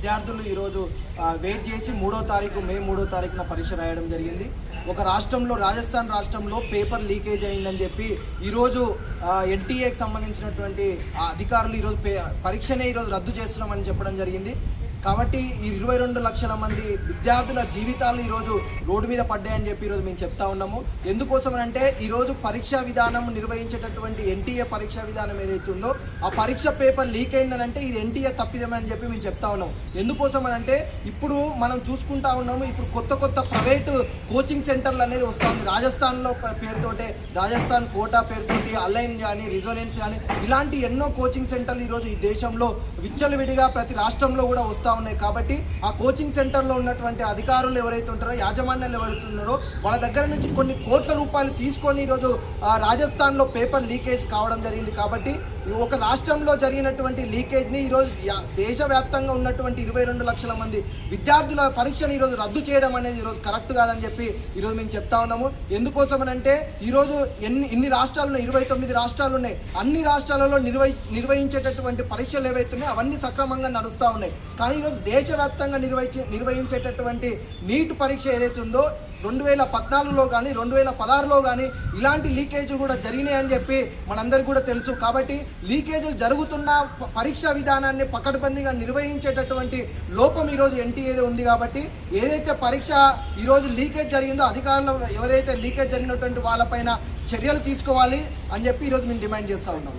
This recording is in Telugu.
విద్యార్థులు ఈరోజు వెయిట్ చేసి మే 3వ తారీఖున పరీక్ష రాయడం జరిగింది. ఒక రాష్ట్రంలో రాజస్థాన్ రాష్ట్రంలో పేపర్ లీకేజ్ అయిందని చెప్పి ఈరోజు ఎన్టీఏకి సంబంధించినటువంటి అధికారులు ఈరోజు పరీక్షనే ఈరోజు రద్దు చేస్తున్నామని చెప్పడం జరిగింది. కాబట్టి ఈ 22 లక్షల మంది విద్యార్థుల జీవితాలు ఈరోజు రోడ్డు మీద పడ్డాయని చెప్పి ఈరోజు మేము చెప్తా ఉన్నాము. ఎందుకోసం అంటే ఈరోజు పరీక్షా విధానం నిర్వహించేటటువంటి ఎన్టీఏ పరీక్షా విధానం ఏదైతుందో ఆ పరీక్ష పేపర్ లీక్ అయిందనంటే ఇది ఎన్టీఏ తప్పిదమని చెప్పి మేము చెప్తా ఉన్నాము. ఎందుకోసం అంటే ఇప్పుడు మనం చూసుకుంటా ఉన్నాము, ఇప్పుడు కొత్త ప్రైవేటు కోచింగ్ సెంటర్లు అనేది వస్తూ ఉంది. రాజస్థాన్లో పేరుతోటే రాజస్థాన్ కోటా పేరుతోటి అలైన్ కానీ రిజోనెన్స్ కానీ ఇలాంటి ఎన్నో కోచింగ్ సెంటర్లు ఈరోజు ఈ దేశంలో విచ్చలవిడిగా ప్రతి రాష్ట్రంలో కూడా వస్తూ ఉన్నాయి. కాబట్టి ఆ కోచింగ్ సెంటర్లో ఉన్నటువంటి అధికారులు ఎవరైతే ఉంటారో, యాజమాన్యాలు ఎవరైతే ఉన్నారో వాళ్ళ దగ్గర నుంచి కొన్ని కోట్ల రూపాయలు తీసుకొని ఈరోజు రాజస్థాన్లో పేపర్ లీకేజ్ కావడం జరిగింది. కాబట్టి ఒక రాష్ట్రంలో జరిగినటువంటి లీకేజ్ని ఈరోజు దేశవ్యాప్తంగా ఉన్నటువంటి 22 లక్షల మంది విద్యార్థుల పరీక్షను ఈరోజు రద్దు చేయడం అనేది ఈరోజు కరెక్ట్ కాదని చెప్పి ఈరోజు మేము చెప్తా ఉన్నాము. ఎందుకోసమనంటే ఈరోజు ఇన్ని రాష్ట్రాలు ఉన్నాయి, 29 రాష్ట్రాలు ఉన్నాయి. అన్ని రాష్ట్రాలలో నిర్వహించేటటువంటి పరీక్షలు ఏవైతే ఉన్నాయో అవన్నీ సక్రమంగా నడుస్తూ ఉన్నాయి. కానీ ఈరోజు దేశవ్యాప్తంగా నిర్వహించేటటువంటి నీట్ పరీక్ష ఏదైతే ఉందో 2014లో కానీ 2016లో కానీ ఇలాంటి లీకేజీలు కూడా జరిగినాయని చెప్పి మనందరికీ కూడా తెలుసు. కాబట్టి లీకేజీలు జరుగుతున్న పరీక్షా విధానాన్ని పకడ్బందీగా నిర్వహించేటటువంటి లోపం ఈరోజు ఎన్టీఏదే ఉంది. కాబట్టి ఏదైతే పరీక్ష ఈరోజు లీకేజ్ జరిగిందో అధికారులు ఎవరైతే లీకేజ్ జరిగినటువంటి వాళ్ళపైన చర్యలు తీసుకోవాలి అని చెప్పి ఈరోజు మేము డిమాండ్ చేస్తూ ఉన్నాం.